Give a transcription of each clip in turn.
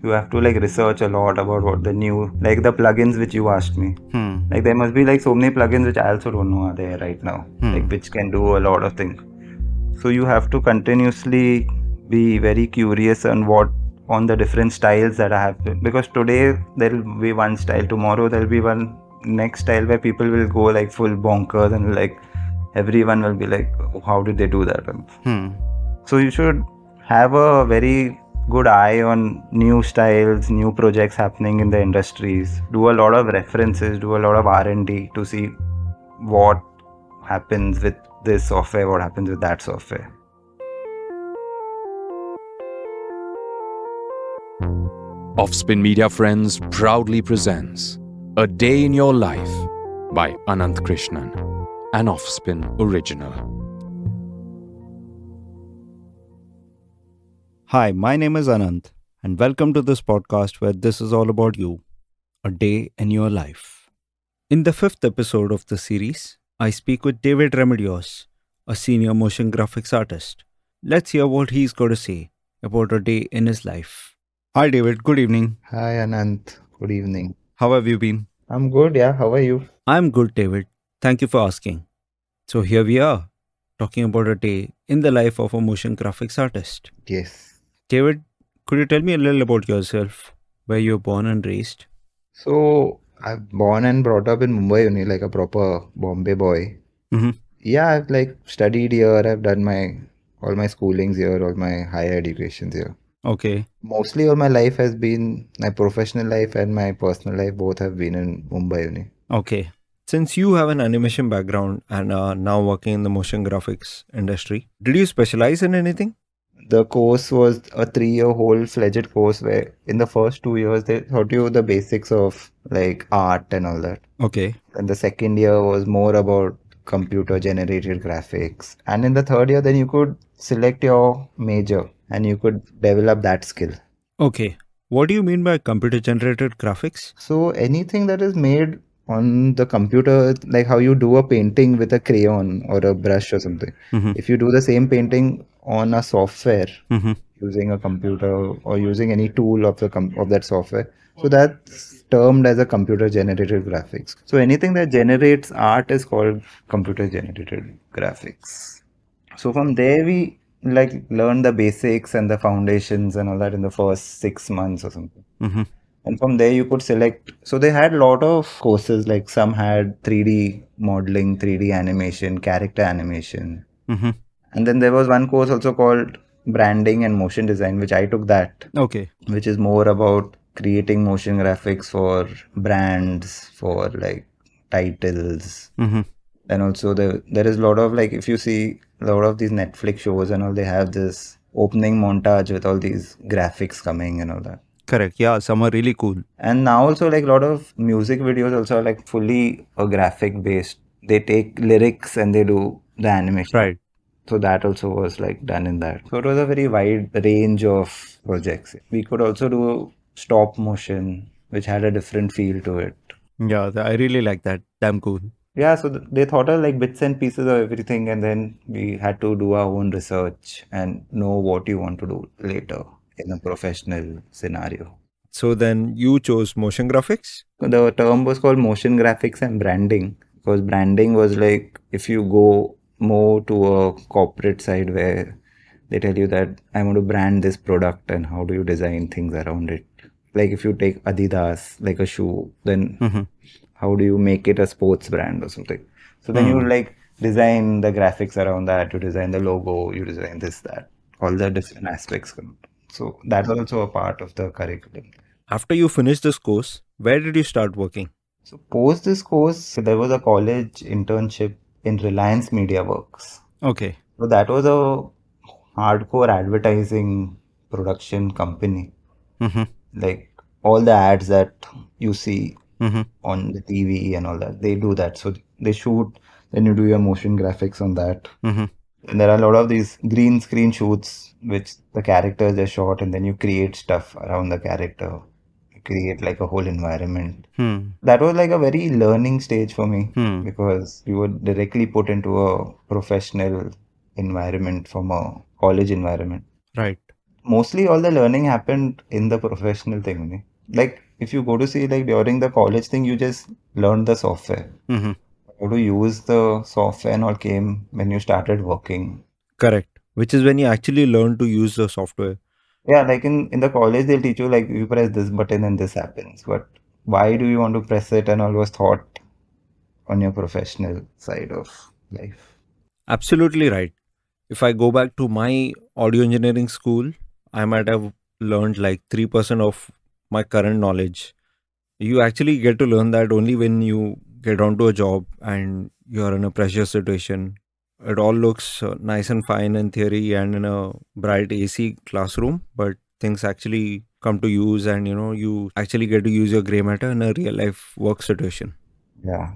You have to like research a lot about what the new, like the plugins which you asked me. Like there must be like so many plugins which I also don't know are there right now, like which can do a lot of things. So you have to continuously be very curious on the different styles that I have to, because today there'll be one style, tomorrow there'll be one next style where people will go like full bonkers and like everyone will be like, "Oh, how did they do that?" So you should have a very good eye on new styles, new projects happening in the industries. Do a lot of references, do a lot of R&D to see what happens with this software, what happens with that software. Offspin Media Friends proudly presents A Day in Your Life by Anant Krishnan, an Offspin original. Hi, my name is Anant, and welcome to this podcast where this is all about you, a day in your life. In the fifth episode of the series, I speak with David Remedios, a senior motion graphics artist. Let's hear what he's got to say about a day in his life. Hi, David. Good evening. Hi Anant, good evening. How have you been? I'm good, yeah. How are you? I'm good, David. Thank you for asking. So, here we are, talking about a day in the life of a motion graphics artist. Yes. David, could you tell me a little about yourself, where you were born and raised? So I've born and brought up in Mumbai only, like a proper Bombay boy. Mm-hmm. Yeah, I've like studied here. I've done all my schoolings here, all my higher educations here. Okay. Mostly all my life has been, my professional life and my personal life both have been in Mumbai only. Okay. Since you have an animation background and are now working in the motion graphics industry, did you specialize in anything? The course was a 3-year whole-fledged course where in the first 2 years they taught you the basics of like art and all that. Okay. And the second year was more about computer generated graphics. And in the third year, then you could select your major and you could develop that skill. Okay. What do you mean by computer generated graphics? So anything that is made on the computer, like how you do a painting with a crayon or a brush or something. Mm-hmm. If you do the same painting on a software Mm-hmm. using a computer or using any tool of of that software, so that's termed as a computer generated graphics. So anything that generates art is called computer generated graphics. So from there we like learn the basics and the foundations and all that in the first 6 months or something. Mm-hmm. And from there you could select. So they had a lot of courses, like some had 3D modeling, 3D animation, character animation. Mm-hmm. And then there was one course also called branding and motion design, which I took that, Okay. which is more about creating motion graphics for brands, for like titles. Mm-hmm. And also there is a lot of like, if you see a lot of these Netflix shows and all, they have this opening montage with all these graphics coming and all that. Correct. Yeah, some are really cool. And now also like a lot of music videos also are like fully a graphic based. They take lyrics and they do the animation. Right. So that also was like done in that. So it was a very wide range of projects. We could also do stop motion, which had a different feel to it. Yeah, I really like that. Damn cool. Yeah, so they thought of like bits and pieces of everything, and then we had to do our own research and know what you want to do later in a professional scenario. So then you chose motion graphics? The term was called motion graphics and branding, because branding was like if you go more to a corporate side where they tell you that I want to brand this product and how do you design things around it. Like if you take Adidas, like a shoe, then Mm-hmm. how do you make it a sports brand or something? So then you like design the graphics around that, you design the logo, you design this, that, all the different aspects come. So that's also a part of the curriculum. After you finished this course, where did you start working? So post this course, there was a college internship in Reliance Media Works. Okay. So that was a hardcore advertising production company. Mm-hmm. Like all the ads that you see Mm-hmm. on the TV and all that, they do that. So they shoot, then you do your motion graphics on that. Mm-hmm. And there are a lot of these green screen shoots, which the characters are shot, and then you create stuff around the character. You create like a whole environment. That was like a very learning stage for me because you were directly put into a professional environment from a college environment. Right. mostly all the learning happened in the professional thing only. Like if you go to see like during the college thing, you just learn the software. Mm-hmm. How to use the software and all came when you started working. Correct. Which is when you actually learn to use the software. Yeah, like in the college they'll teach you like you press this button and this happens. But why do you want to press it and all was thought on your professional side of life. Absolutely right. If I go back to my audio engineering school, I might have learned like 3% of my current knowledge. You actually get to learn that only when you get onto a job and you're in a pressure situation. It all looks nice and fine in theory and in a bright AC classroom, but things actually come to use, and you actually get to use your gray matter in a real life work situation. Yeah.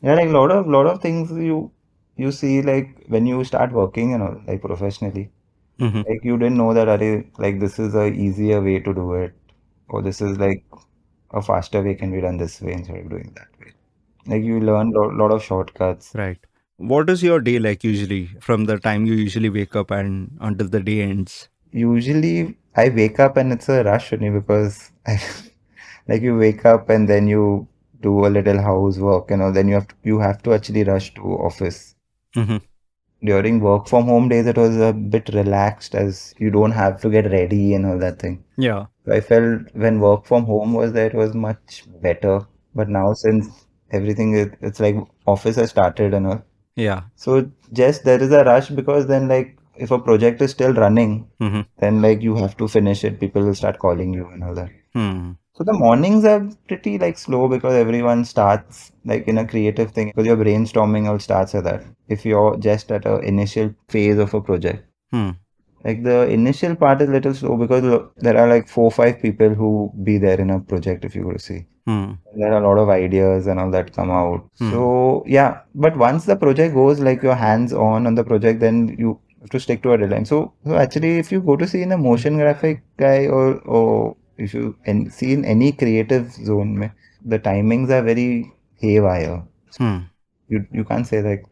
Yeah, like lot of things you see like when you start working, like professionally. Mm-hmm. Like you didn't know that like this is a easier way to do it, or this is like a faster way can be done this way instead of doing that way. Like you learn lot of shortcuts. Right. What is your day like usually from the time you usually wake up and until the day ends? Usually I wake up and it's a rush only because like you wake up and then you do a little housework, then you have to actually rush to office. Mm-hmm. During work from home days, it was a bit relaxed as you don't have to get ready and all that thing. Yeah. So I felt when work from home was there, it was much better. But now since everything it's like office has started and all. Yeah. So just there is a rush because then like if a project is still running, Mm-hmm. then like you have to finish it. People will start calling you and all that. Hmm. So the mornings are pretty like slow because everyone starts like in a creative thing because your brainstorming all starts at that. If you're just at a initial phase of a project, Hmm. like the initial part is little slow because there are like 4 or 5 people who be there in a project if you go to see. Hmm. There are a lot of ideas and all that come out. Hmm. So yeah, but once the project goes like your hands on the project, then you have to stick to a deadline. So actually, if you go to see in a motion graphic guy or if you see in any creative zone, the timings are very haywire. Hmm. You can't say like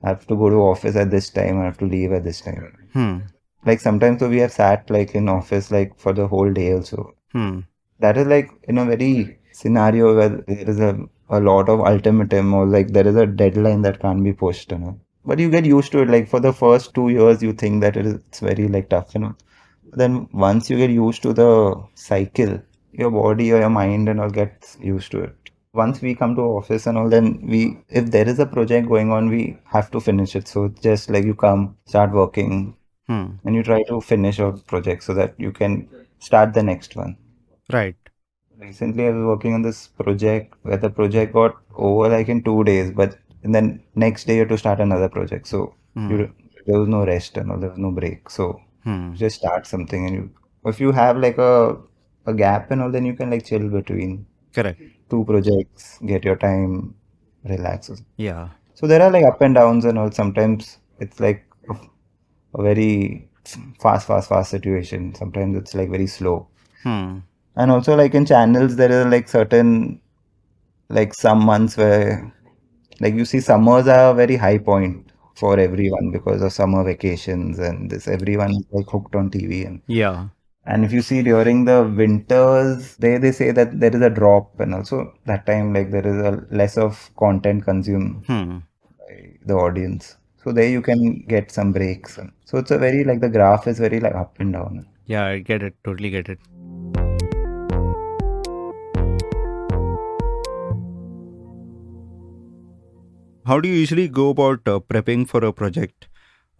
I have to go to office at this time, I have to leave at this time. Hmm. Like sometimes so we have sat like in office like for the whole day also. Hmm. That is like in a very scenario where there is a lot of ultimatum or like there is a deadline that can't be pushed. But you get used to it. Like for the first 2 years, you think that it's very like tough. Then once you get used to the cycle, your body or your mind and all gets used to it. Once we come to office and all, then if there is a project going on, we have to finish it. So just like you come, start working, Hmm. and you try to finish your project so that you can start the next one. Right. Recently, I was working on this project where the project got over like in 2 days, but and then next day you have to start another project. So Hmm. there was no rest and all, there was no break. So Hmm. you just start something, and if you have like a gap and all, then you can like chill between Correct. 2 projects, get your time, relax. Yeah. So there are like up and downs and all. Sometimes it's like a very fast situation. Sometimes it's like very slow. Hmm. And also like in channels, there are like certain like some months where like you see summers are a very high point for everyone because of summer vacations and this everyone is like hooked on TV Yeah. and if you see during the winters they say that there is a drop and also that time like there is a less of content consumed Hmm. by the audience. So there you can get some breaks. And so it's a very like the graph is very like up and down. Yeah, I get it. Totally get it. How do you usually go about prepping for a project,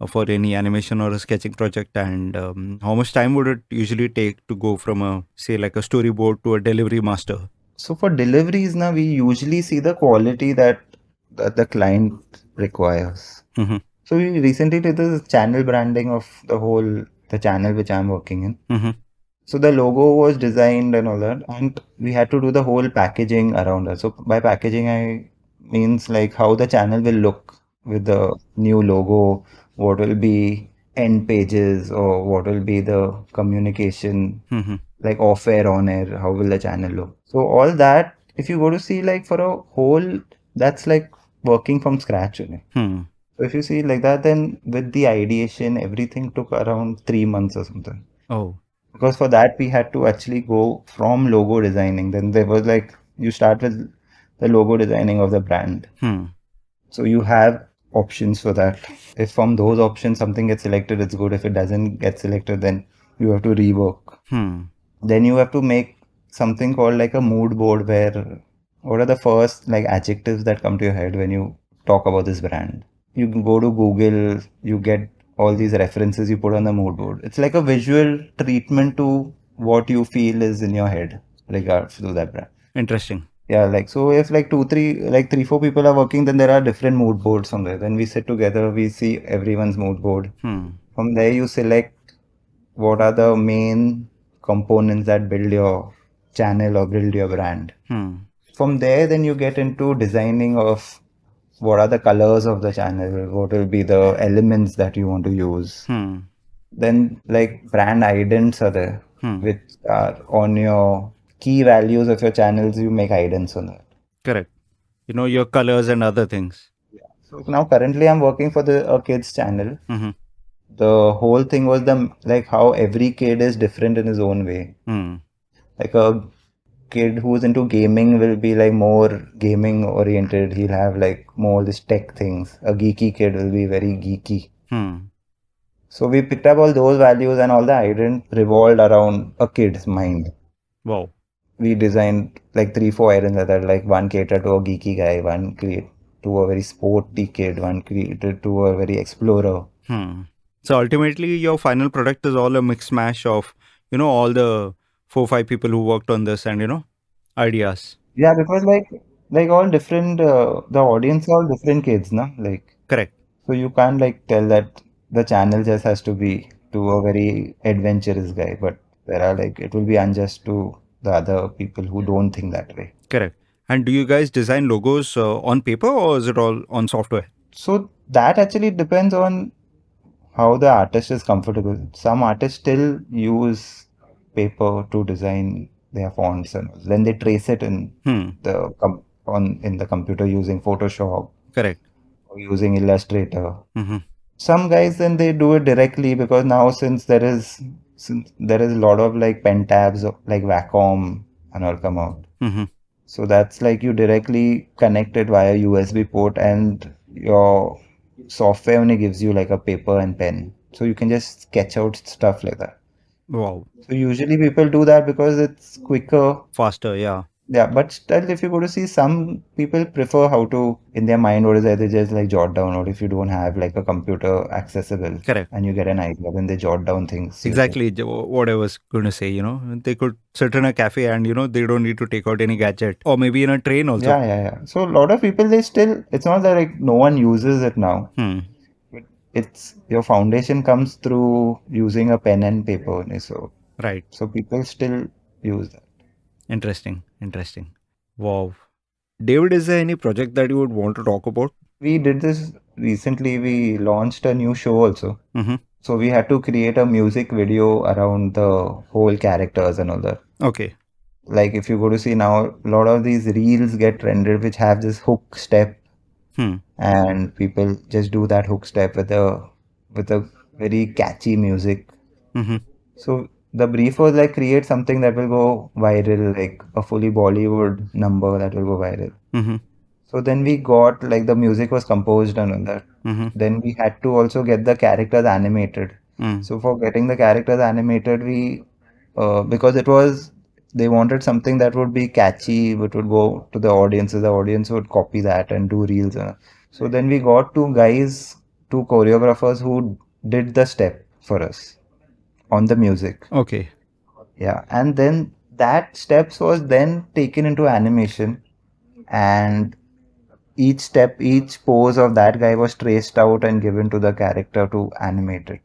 for any animation or a sketching project, and how much time would it usually take to go from a, say, like a storyboard to a delivery master? So for deliveries now we usually see the quality that the client requires. Mm-hmm. So we recently did the channel branding of the channel which I'm working in. Mm-hmm. So the logo was designed and all that, and we had to do the whole packaging around it. So by packaging, I means like how the channel will look with the new logo, what will be end pages, or what will be the communication, Mm-hmm. like off air, on air, how will the channel look. So all that, if you go to see like for a whole, that's like working from scratch only. Hmm. So if you see like that, then with the ideation, everything took around 3 months or something. Oh. Because for that we had to actually go from logo designing. Then there was like you start with the logo designing of the brand. So you have options for that. If from those options something gets selected, it's good. If it doesn't get selected, then you have to rework. Then you have to make something called like a mood board, where what are the first like adjectives that come to your head when you talk about this brand. You can go to Google, you get all these references, you put on the mood board. It's like a visual treatment to what you feel is in your head regards to that brand. Interesting. Yeah, like so if like three, four people are working, then there are different mood boards from there. Then we sit together, we see everyone's mood board. From there you select what are the main components that build your channel or build your brand. From there, then you get into designing of what are the colors of the channel, what will be the elements that you want to use. Then like brand idents are there, which are on your key values of your channels, you make idents on that. Correct. You know, your colors and other things. So now currently I'm working for a kids channel. The whole thing was like how every kid is different in his own way. Like a kid who's into gaming will be like more gaming oriented. He'll have like more this tech things. A geeky kid will be very geeky. So we picked up all those values, and all the ident revolved around a kid's mind. Wow. We designed like 3-4 idents that are like one catered to a geeky guy, one create to a very sporty kid, one created to a very explorer. So ultimately, your final product is all a mixed mash of, you know, all the 4-5 people who worked on this and, you know, ideas. Yeah, because like all different, the audience are all different kids, na? Like, Correct. so you can't like tell that the channel just has to be to a very adventurous guy, but there are like it will be unjust to the other people who don't think that way. Correct. And do you guys design logos on paper or is it all on software? So that actually depends on how the artist is comfortable. Some artists still use paper to design their fonts, and then they trace it in the in the computer using Photoshop. Correct. Or using Illustrator. Some guys then they do it directly, because now since there is a lot of like pen tabs like Wacom and all come out. So that's like you directly connect it via USB port, and your software only gives you like a paper and pen. So you can just sketch out stuff like that. Wow. So usually people do that because it's quicker. Faster, yeah. Yeah, but still, if you go to see, some people prefer how to, in their mind, what is it, they just like jot down, or if you don't have like a computer accessible. Correct. And you get an idea, then they jot down things. Exactly what I was going to say, you know, they could sit in a cafe and, you know, they don't need to take out any gadget, or maybe in a train also. Yeah. So a lot of people, they still, it's not that like no one uses it now. But it's, your foundation comes through using a pen and paper only. So, right. So people still use that. Interesting. Wow. David, is there any project that you would want to talk about? We did this recently. We launched a new show also. So we had to create a music video around the whole characters and all that. Okay. Like if you go to see now, a lot of these reels get rendered which have this hook step, and people just do that hook step with a very catchy music. So the brief was like create something that will go viral, like a fully Bollywood number that will go viral. So then we got like the music was composed and all that. Then we had to also get the characters animated. So for getting the characters animated, we because they wanted something that would be catchy, which would go to the audiences. The audience would copy that and do reels. So then we got two choreographers who did the step for us on the music. Okay. Yeah, and then that steps was then taken into animation, and each pose of that guy was traced out and given to the character to animate it.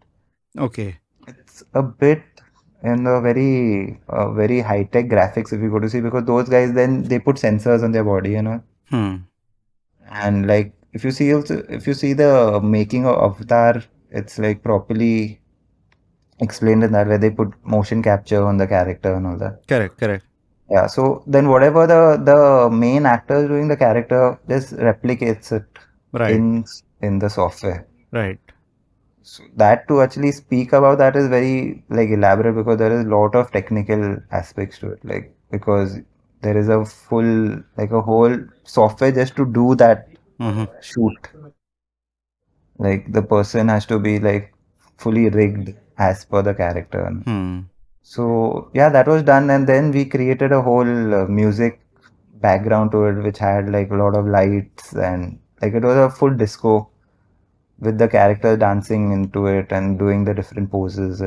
Okay. It's a bit in the very high-tech graphics if you go to see, because those guys then they put sensors on their body, you know. And like if you see the making of Avatar, it's like properly explained in that, where they put motion capture on the character and all that. Correct. Yeah, so then whatever the main actor is doing, the character just replicates it Right. in the software. Right. So that to actually speak about that is very like elaborate because there is a lot of technical aspects to it. Like because there is a full like a whole software just to do that shoot. Like the person has to be like fully rigged as per the character. So yeah, that was done, and then we created a whole music background to it, which had like a lot of lights and like it was a full disco with the character dancing into it and doing the different poses.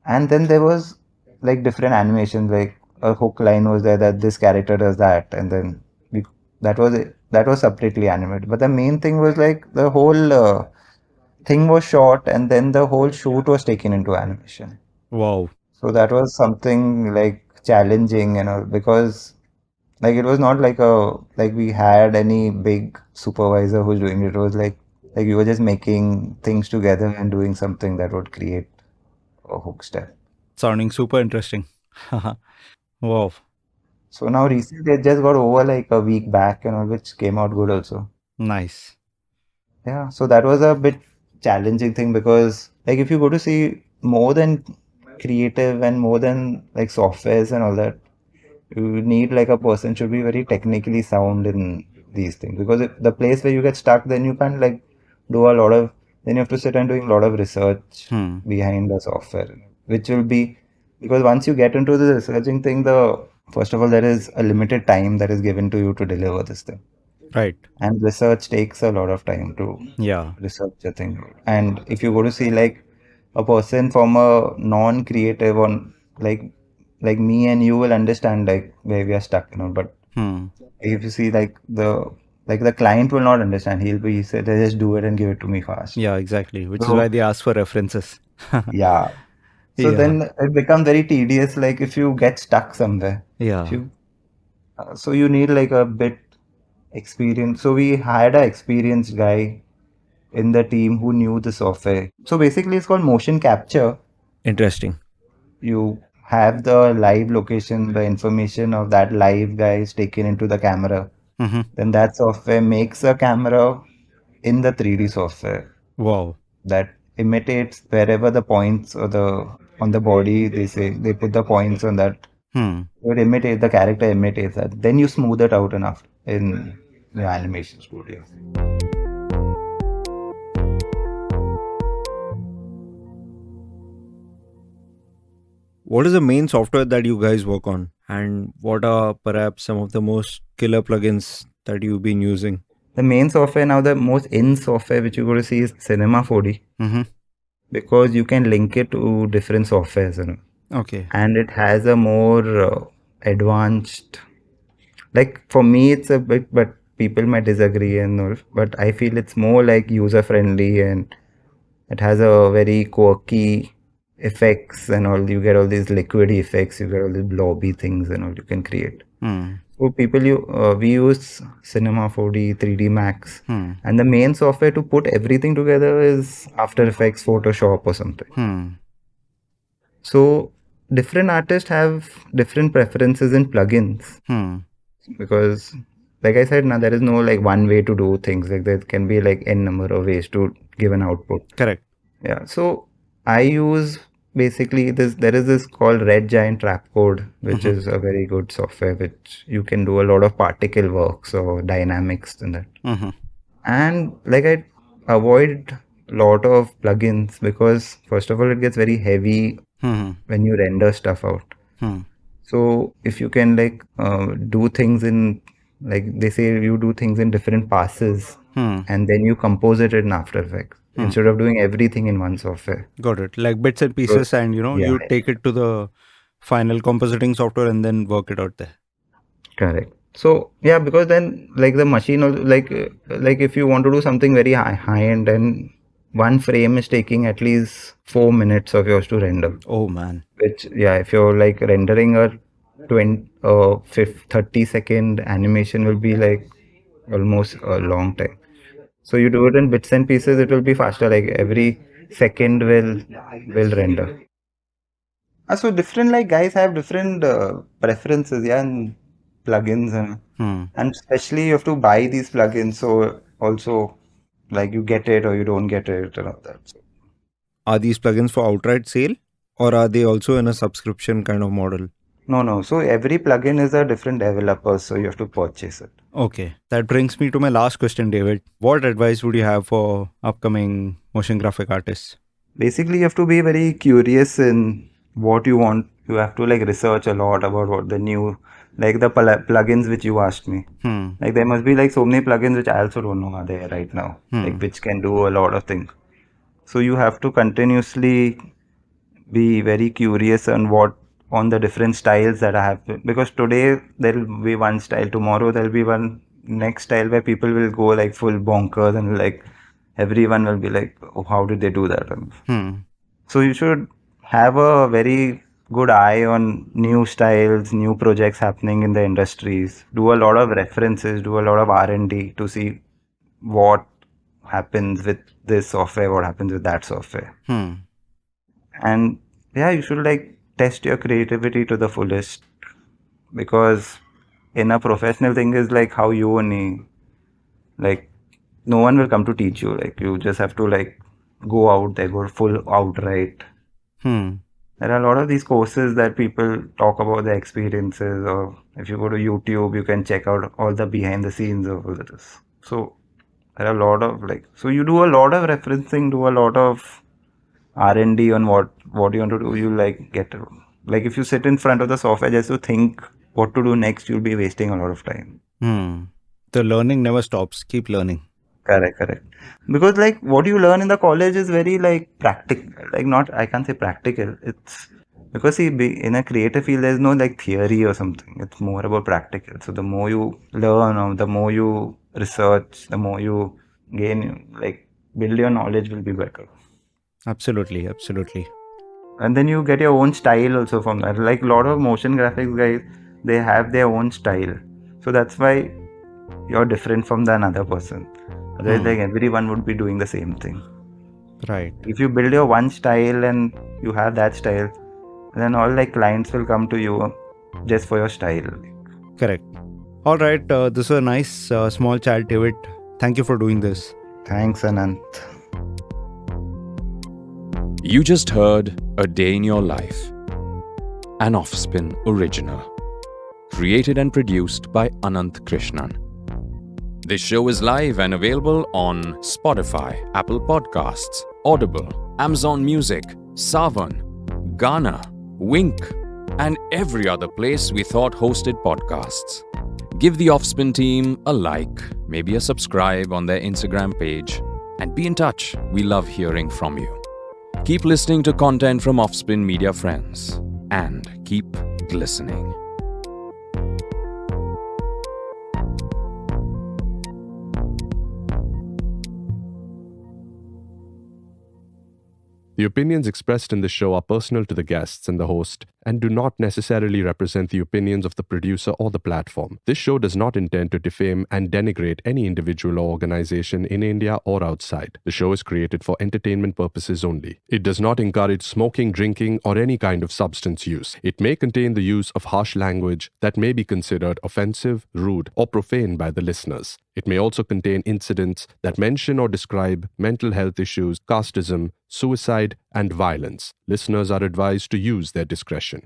And then there was like different animations, like a hook line was there that this character does that, and then we, that was it. That was separately animated. But the main thing was like the whole thing was shot, and then the whole shoot was taken into animation. Wow. So that was something like challenging, because like it was not like like we had any big supervisor who's doing it. It was like we were just making things together and doing something that would create a hook step. Sounding super interesting. Wow. So now recently it just got over like a week back, which came out good also. Nice. Yeah, so that was a bit challenging thing because like if you go to see more than creative and more than like softwares and all that, you need like a person should be very technically sound in these things because if the place where you get stuck, then you can't like do a lot of, then you have to sit and doing a lot of research behind the software, which will be because once you get into the researching thing, the first of all there is a limited time that is given to you to deliver this thing, Right. and research takes a lot of time to Yeah. research a thing. And if you go to see like a person from a non-creative on like me and you will understand like where we are stuck, but if you see like the client will not understand. He'll be say they just do it and give it to me fast. Yeah, exactly. Which is So why they ask for references. yeah. So Yeah. then it becomes very tedious. Like if you get stuck somewhere, Yeah. if you so you need like a bit experience. So we hired a experienced guy in the team who knew the software. So basically, it's called motion capture. Interesting. You have the live location, the information of that live guy is taken into the camera. Then that software makes a camera in the 3D software Wow. that imitates wherever the points or the on the body they say they put the points on that. It imitates the character imitates that. Then you smooth it out enough in the animation studio. What is the main software that you guys work on? And what are perhaps some of the most killer plugins that you've been using? The main software now, the most in software which you're going to see is Cinema 4D because you can link it to different softwares, Okay. and it has a more advanced. Like for me, it's a bit, but people might disagree and all. But I feel it's more like user friendly and it has a very quirky effects and all. You get all these liquid effects, you get all these blobby things and all you can create. So we use Cinema 4D, 3D Max, and the main software to put everything together is After Effects, Photoshop, or something. So different artists have different preferences in plugins because, like I said, now there is no like one way to do things. Like there can be like n number of ways to give an output. Correct. Yeah. So I use basically this. There is this called Red Giant Trapcode, which is a very good software which you can do a lot of particle works or dynamics in that. And like I avoid a lot of plugins because first of all it gets very heavy when you render stuff out. So if you can like do things in like they say you do things in different passes and then you compose it in After Effects instead of doing everything in one software. Got it. Like bits and pieces, and you Yeah. take it to the final compositing software and then work it out there. Correct. So yeah, because then like the machine also like if you want to do something very high end, and one frame is taking at least 4 minutes of yours to render. Oh man. Which yeah, if you're like rendering a 30-second animation will be like almost a long time. So you do it in bits and pieces, it will be faster. Like every second will render. So different like guys have different preferences, yeah, and plugins and especially you have to buy these plugins. So also like you get it or you don't get it and all that. So Are these plugins for outright sale or are they also in a subscription kind of model? No. So every plugin is a different developer, so you have to purchase it. Okay, that brings me to my last question, David. What advice would you have for upcoming motion graphic artists? Basically, you have to be very curious in what you want. You have to like research a lot about what the new, like the plugins which you asked me. Like there must be like so many plugins which I also don't know are there right now, like which can do a lot of things. So you have to continuously be very curious on the different styles that I have, because today there will be one style, tomorrow there will be one next style where people will go like full bonkers and like everyone will be like, oh, how did they do that? So you should have a very good eye on new styles, new projects happening in the industries. Do a lot of references, do a lot of R&D to see what happens with this software, what happens with that software. And yeah, you should like test your creativity to the fullest, because in a professional thing is like how you only, like no one will come to teach you. Like you just have to like go out there, go full outright. There are a lot of these courses that people talk about their experiences, or if you go to YouTube, you can check out all the behind the scenes of all this. So there are a lot of like, so you do a lot of referencing, do a lot of R&D on what you want to do. You like get, like if you sit in front of the software just to think what to do next, you'll be wasting a lot of time. The learning never stops. Keep learning. Correct. Because like what you learn in the college is very like practical, like not, I can't say practical. It's because see, in a creative field, there's no like theory or something. It's more about practical. So the more you learn or the more you research, the more you gain, like build your knowledge will be better. Absolutely. And then you get your own style also from that. Like a lot of motion graphics guys, they have their own style. So that's why you're different from the another person. Otherwise, like everyone would be doing the same thing. Right. If you build your one style and you have that style, then all like clients will come to you just for your style. Correct. All right. This was a nice small chat, David. Thank you for doing this. Thanks, Anant. You just heard A Day in Your Life, an Offspin original, created and produced by Anant Krishnan. This show is live and available on Spotify, Apple Podcasts, Audible, Amazon Music, Saavn, Gaana, Wink, and every other place we thought hosted podcasts. Give the Offspin team a like, maybe a subscribe on their Instagram page, and be in touch. We love hearing from you. Keep listening to content from Offspin Media Friends, and keep glistening. The opinions expressed in this show are personal to the guests and the host and do not necessarily represent the opinions of the producer or the platform. This show does not intend to defame and denigrate any individual or organization in India or outside. The show is created for entertainment purposes only. It does not encourage smoking, drinking, or any kind of substance use. It may contain the use of harsh language that may be considered offensive, rude, or profane by the listeners. It may also contain incidents that mention or describe mental health issues, casteism, suicide, and violence. Listeners are advised to use their discretion.